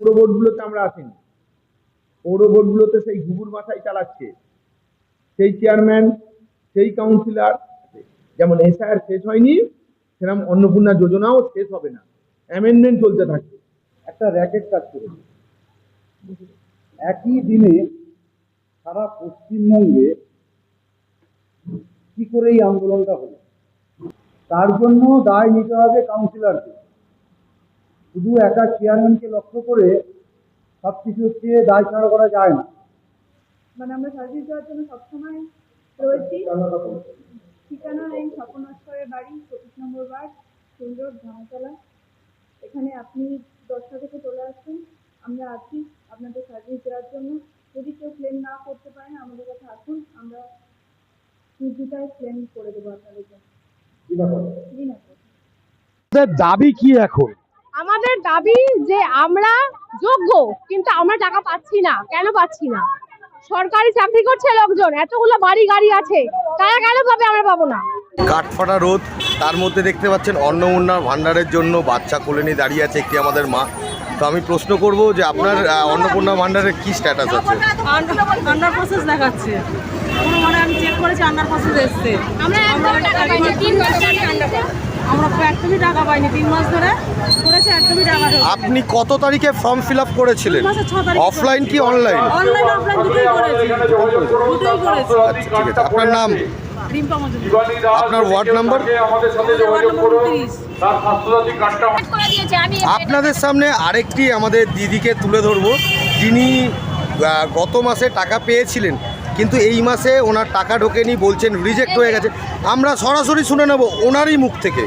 পৌর বোর্ডগুলোতে আমরা আসিনি, পৌর বোর্ডগুলোতে সেই ঘুঘুর মাথায় চালাচ্ছে সেই চেয়ারম্যান, সেই কাউন্সিলর। যেমন এসআইআর শেষ হয়নি, সেরকম অন্নপূর্ণা যোজনাও শেষ হবে না, অ্যামেন্ডমেন্ট চলতে থাকবে। একটা র্যাকেট কাজ করেছে একই দিনে সারা পশ্চিমবঙ্গে। কি করে এই আন্দোলনটা হলো, তার জন্য দায় নিতে হবে কাউন্সিলরকে। শুধু একা চেয়ারম্যানকে লক্ষ্য করে সবকিছু হচ্ছে দায় ছাড়া করা যায় না। মানে আমরা সার্ভিস দেওয়ার জন্য সবসময় রয়েছি। ঠিকানা এই স্বপন নস্করের বাড়ি, 25 নম্বর ওয়ার্ড, সুন্দর ধামাতলা। এখানে আপনি 10টা থেকে চলে আসুন, আমরা আছি আপনাদের সার্ভিস দেওয়ার জন্য। যদি কেউ ক্লেম না করতে পারেন আমাদের কাছে আসুন, আমরা নির্দ্বিধায় ক্লেম করে দেবো আপনাদের জন্য। দাবি কি এখন? আমাদের দাবি যে আমরা যোগ্য, কিন্তু আমরা টাকা পাচ্ছি না। কেন পাচ্ছি না? সরকারি চাকরি করছে লোকজন, এতগুলো বাড়ি গাড়ি আছে, তারা কেন পাবে, আমরা পাবো না? কাঠফাটা রোদ, তার মধ্যে দেখতে পাচ্ছেন অন্নপূর্ণা ভান্ডারের জন্য বাচ্চা কোলে নিয়ে দাঁড়িয়ে আছে একটি আমাদের মা। তো আমি প্রশ্ন করব যে আপনার অন্নপূর্ণা ভান্ডারের কি স্ট্যাটাস আছে? আন্ডার প্রসেস দেখাচ্ছে, মানে আমি চেক করেছি আন্ডার প্রসেস এসছে। আমরা একদমই টাকা পাইনি, 3 মাস ধরে আন্ডার প্রসেস, আমরা একদমই টাকা পাইনি, 3 মাস ধরে করেছে, একদমই টাকা পাইনি। আপনি কত তারিখে ফর্ম ফিল আপ করেছিলেন? অফলাইন কি অনলাইন? অনলাইন অফলাইন দুটোই করেছি, দুটোই করেছি। আচ্ছা, ঠিক আছে। আপনার নাম? রিম্পা মজুমদার। আপনার ওয়ার্ড নাম্বার? Ward number 29। আপনাদের সামনে আরেকটি আমাদের দিদিকে তুলে ধরবো, যিনি গত মাসে টাকা পেয়েছিলেন, কিন্তু এই মাসে ওনার টাকা ঢোকেনি, বলছেন রিজেক্ট হয়ে গেছে। আমরা সরাসরি শুনে নেব ওনারই মুখ থেকে।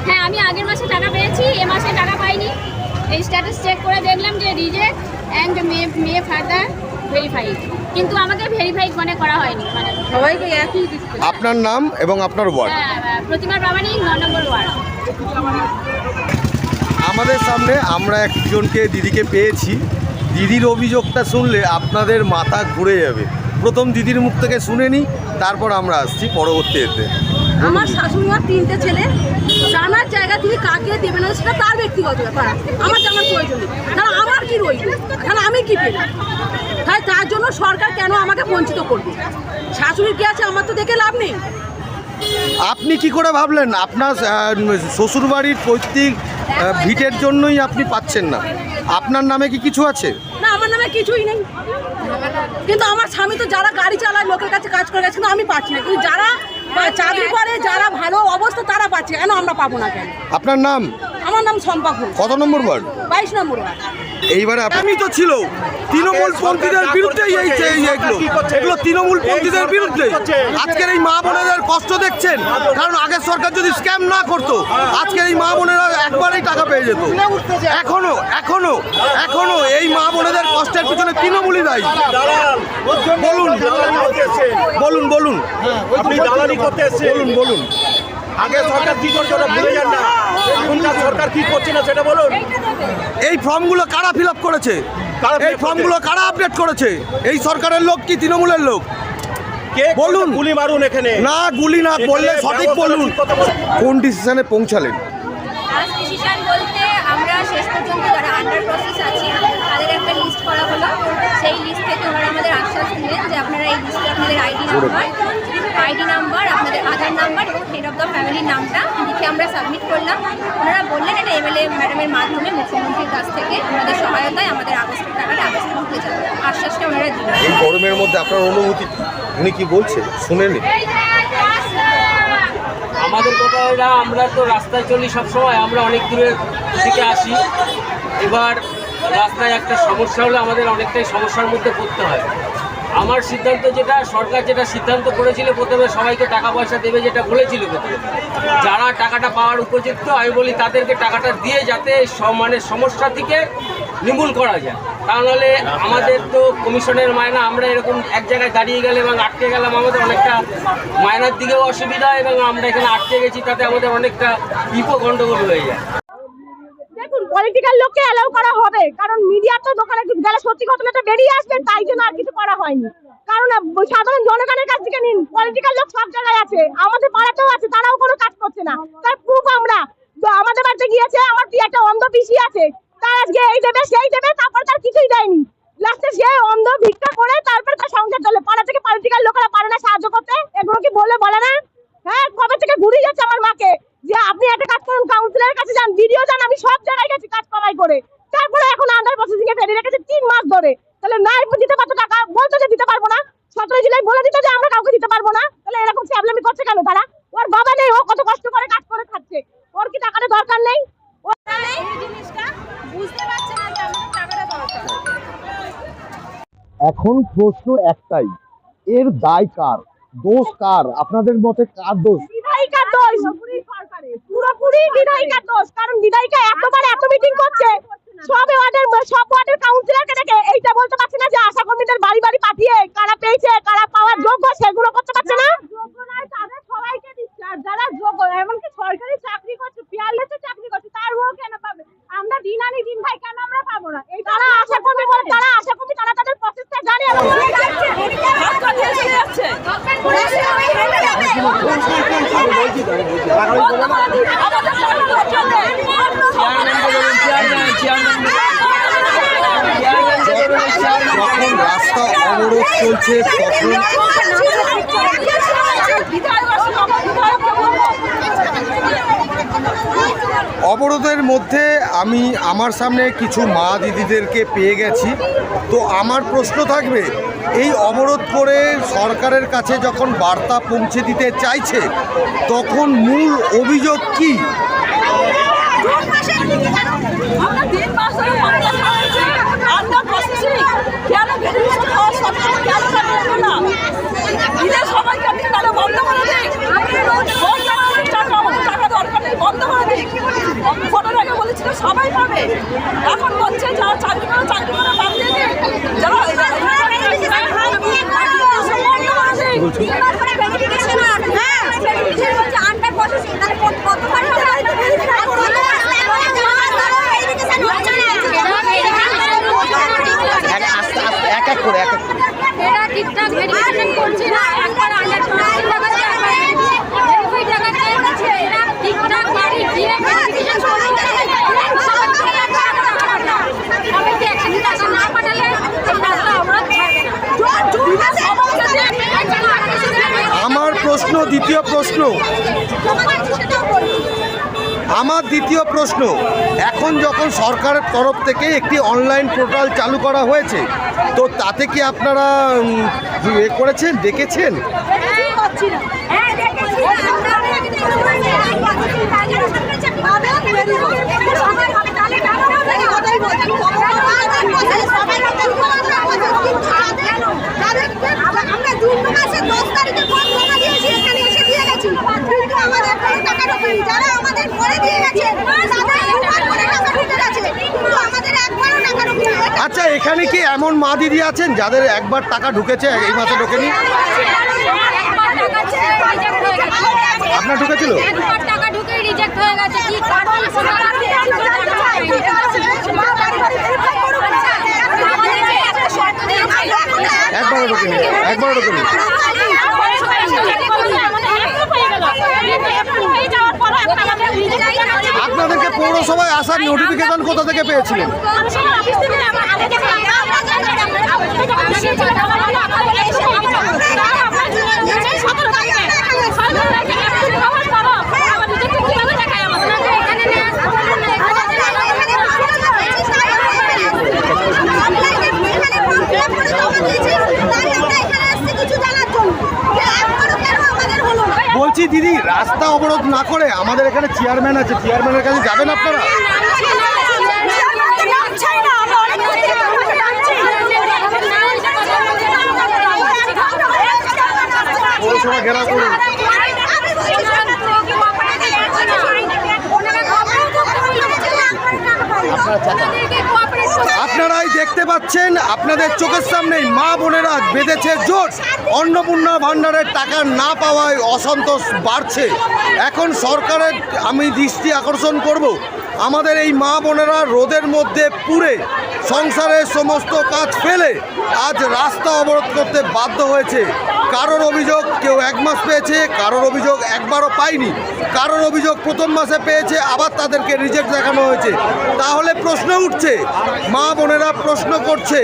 হ্যাঁ, আমি আগের মাসে টাকা পেয়েছি, এ মাসে টাকা পাইনি। এই স্ট্যাটাস চেক করে দেখলাম যে reject and May further verified, কিন্তু আমাকে ভেরিফাই মানে করা হয়নি। মানে সবাইকে একই। আপনার নাম এবং আপনার ওয়ার্ড? প্রতিমা প্রামাণিক, 9 নম্বর ওয়ার্ড। আমাদের সামনে আমরা একজনকে দিদিকে পেয়েছি। দিদির অভিযোগটা শুনলে আপনাদের মাথা ঘুরে যাবে। প্রথম দিদির মুখ থেকে শুনে নিই, তারপর আমরা আসছি পরবর্তী এতে। আমার শাশুড়ি মার 3টে ছেলে, জানার জায়গা তিনি কাকে দেবে না সেটা তার ব্যক্তিগত ব্যাপার, আমার জানার প্রয়োজন নেই। তাহলে আমার কি রইল, তাহলে আমি কি পেলাম? তাই তার জন্য সরকার কেন আমাকে বঞ্চিত করবে? শাশুড়ির কি আছে, আমার তো দেখে লাভ নেই। আপনি কি করে ভাবলেন আপনার শ্বশুরবাড়ির পৈতৃক ভিটের জন্যই আপনি পাচ্ছেন না? আপনার নামে কি কিছু আছে? না, আমার নামে কিছুই নেই, কিন্তু আমার স্বামী তো যারা গাড়ি চালায় লোকের কাছে কাজ করে গেছে, কিন্তু আমি পাচ্ছি না। কিন্তু যারা চাকরি করে, যারা ভালো অবস্থা, তারা পাচ্ছে, কেন আমরা পাবো না কেন? আপনার নাম? আমার নাম শম্পা ঘোষ। কত নম্বর ওয়ার্ড? 22 নম্বর ওয়ার্ড। এইবারে আপনি তো ছিল তৃণমূল পন্থীদের বিরুদ্ধে, এগুলো তৃণমূল পন্থীদের বিরুদ্ধে। আজকের এই মা বোনেদের কষ্ট দেখছেন, কারণ আগের সরকার যদি স্ক্যাম না করতো আজকের এই মা বোনেরা একবারেই টাকা পেয়ে যেত। এখনো এখনো এখনো এই মা বোনেদের কষ্টের পিছনে তৃণমূলই দায়ী। বলুন বলুন বলুন, আপনি দালালি করতে এসেছেন। বলুন বলুন। আগে সরকার কি করছে ওটা ভুলে যান না, এখনকার সরকার কি করছে না সেটা বলুন। এই ফর্মগুলো কারা ফিল আপ করেছে? এই ফর্মগুলো কারা আপডেট করেছে? এই সরকারের লোক কি তৃণমূলের লোক? কে বলুন। গুলি মারুন এখানে। না, গুলি না, বললে সঠিক বলুন। কোন ডিসিশনে পৌঁছালেন? লাস্ট ডিসিশন বলতে আমরা শেষ পর্যন্ত যারা আন্ডার প্রসেস আছি তাদের একটা লিস্ট করা হলো। সেই লিস্ট থেকে ওনারা আমাদের আশ্বাস দিলেন যে আপনারা এই লিস্টে আপনাদের আইডি নাম্বার, আপনাদের আধার নাম্বার এবং হেড অফ দ্য ফ্যামিলির নামটা লিখে আমরা সাবমিট করলাম। ওনারা বললেন এটা এমএলএ ম্যাডামের মাধ্যমে মুখ্যমন্ত্রীর কাছ থেকে আমাদের সহায়তায় আমাদের আগস্টের টাকাটা আগস্টে ঢুকে যাবে, আশ্বাসটা ওনারা দিলেন। এই গরমের মধ্যে আপনার অনুভূতি উনি কি বলছে শুনেনি? আমাদের কথা এরা, আমরা তো রাস্তায় চলি সবসময়, আমরা অনেক দূরের থেকে আসি। এবার রাস্তায় একটা সমস্যা হলে আমাদের অনেকটাই সমস্যার মধ্যে পড়তে হয়। আমার সিদ্ধান্ত যেটা, সরকার যেটা সিদ্ধান্ত করেছিল প্রথমে সবাইকে টাকা পয়সা দেবে যেটা বলেছিল প্রথমে, যারা টাকাটা পাওয়ার উপযুক্ত আমি বলি তাদেরকে টাকাটা দিয়ে যাতে মানে সমস্যা থেকে নির্মূল করা যায়। তা নাহলে আমাদের তো কমিশনের মায়না, আমরা এরকম এক জায়গায় দাঁড়িয়ে গেলে এবং আটকে গেলাম, আমাদের অনেকটা মায়নার দিকেও অসুবিধা, এবং আমরা এখানে আটকে গেছি তাতে আমাদের অনেকটা গন্ডগোল হয়ে যায়। দেখুন, পলিটিক্যাল লোককে অ্যালাউ করা হবে, কারণ মিডিয়া তো দোকানে গেলে সত্যি ঘটনাটা বেরিয়ে আসবেন, তাই জন্য আর কিছু করা হয়নি। কারণ সাধারণ জনগণের কাছ থেকে নিন, পলিটিক্যাল লোক সব জায়গায় আছে, আমাদের পাড়াতেও আছে, তারাও কোনো কাজ করছে না। তার প্রুফ আমরা, আমাদের বাড়িতে গিয়েছে, আমার একটা অন্ধ পিসি আছে, তার আজকে এই দেবে সেই দেবে, তারপর তার কিছুই দেয়নি। লাস্টে সে অন্ধ ভিক্ষা করে তারপর তার সংসার চলে। পাড়া থেকে পলিটিক্যাল লোকেরা পারে না সাহায্য করতে, এগুলো কি বলে না? হ্যাঁ, কবে থেকে ঘুরিয়ে যাচ্ছে আমার মাকে যে আপনি একটা কাজ করুন, কাউন্সিলরের কাছে যান, ভিডিও যান, আমি সব জায়গায় গেছি কাজ কামাই করে। তারপরে এখন আন্ডার প্রসেসিং এ ফেলে রেখেছে 3 মাস ধরে। তাহলে নাই দিতে পারতো টাকা, বলতো যে দিতে পারবো না। 17 জুলাই বলে দিত যে আমরা কাউকে দিতে পারবো না। তাহলে এরকম ছ্যাবলামি করছে কেন তারা? ওর বাবা নেই, ও কত কষ্ট করে কাজ করে খাচ্ছে, ওর কি টাকাটা দরকার নেই? বুঝতে পারছে না যে আমাদের টাকাটা দরকার। এখন প্রশ্ন একটাই, এর দায় কার, দোষ কার? আপনাদের মতে কার দোষ? বিধায়িকার দোষ, পুরোপুরি বিধায়িকার দোষ। কারণ বিধায়িকা এতবার এত মিটিং করছে, সব ওয়ার্ডের কাউন্সিলরকে ডেকে এইটা বলতে পারছে না যে আশা কর্মীদের বাড়ি বাড়ি পাঠিয়ে কারা পেয়েছে, কারা পাওয়ার যোগ্য, সেগুলো করতে পারছে না। যোগ্য নয় তাদের সবাইকে দিচ্ছে, আর যারা যোগ্য, এমনকি সরকারি চাকরি করছে, পিয়ারলেসে চাকরি করছে, তার ও কেন পাবে? আমরা দিন আনি দিন ভাই, কেন আমরা পাবো না? এই তারা আশা কর্মী বলে, তারা আশা কর্মী, তারা তাদের প্রসেসটা জানে। যখন রাস্তা অবরোধ চলছে তখন অবরোধের মধ্যে আমি আমার সামনে কিছু মা দিদিদেরকে পেয়ে গেছি। তো আমার প্রশ্ন থাকবে, এই অবরোধ করে সরকারের কাছে যখন বার্তা পৌঁছে দিতে চাইছে তখন মূল অভিযোগ কি? সবাই পাবে, এখন বলছে যারা চাকরি করে বাদ দিয়ে দিন, যারা এক এক করে এরা ঠিকঠাক ভেরিফিকেশন করছে না, একবার আন্ডার প্রসেসিং দেখাচ্ছে, একবার ভেরিফাই দেখাচ্ছে, এরা ঠিকঠাক বাড়ি দিয়ে ভেরিফিকেশন করছে। সবাইকে একসাথে টাকা না পাঠালে এই রাস্তা অবরোধ ছাড়বে না। আমার প্রশ্ন, দ্বিতীয় প্রশ্ন, এখন যখন সরকারের তরফ থেকে একটি অনলাইন পোর্টাল চালু করা হয়েছে, তো তাতে কি আপনারা করেছেন, দেখেছেন? আচ্ছা, এখানে কি এমন মা দিদি আছেন যাদের একবার টাকা ঢুকেছে, এই মাসে ঢোকেনি? আপনার ঢুকেছিল? একবার টাকা ঢুকে রিজেক্ট হয়ে গেছে। কি কারণ? একবারও ঢোকেনি, একবারও ঢোকেনি। আপনাদেরকে পৌরসভায় আসার নোটিফিকেশন কোথা থেকে পেয়েছিলেন? বলছি দিদি, রাস্তা অবরোধ না করে আমাদের এখানে চেয়ারম্যান আছে, চেয়ারম্যানের কাছে যাবেন আপনারা? পৌরসভা ঘেরাও করুন। আপনারাই দেখতে পাচ্ছেন, আপনাদের চোখের সামনেই মা বোনেরা বেঁধেছে জোট। অন্নপূর্ণা ভাণ্ডারের টাকা না পাওয়ায় অসন্তোষ বাড়ছে। এখন সরকারের আমি দৃষ্টি আকর্ষণ করব, আমাদের এই মা বোনেরা রোদের মধ্যে পুড়ে সংসারের সমস্ত কাজ ফেলে আজ রাস্তা অবরোধ করতে বাধ্য হয়েছে। কারোর অভিযোগ কেউ 1 মাস পেয়েছে, কারোর অভিযোগ একবারও পায়নি, কারোর অভিযোগ প্রথম মাসে পেয়েছে, আবার তাদেরকে রিজেক্ট দেখানো হয়েছে। তাহলে প্রশ্ন উঠছে, মা বোনেরা প্রশ্ন করছে,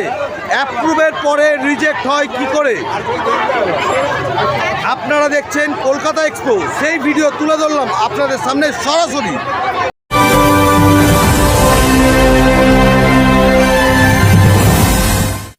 অ্যাপ্রুভের পরে রিজেক্ট হয় কি করে? আপনারা দেখছেন কলকাতা এক্সপো, সেই ভিডিও তুলে ধরলাম আপনাদের সামনে সরাসরি।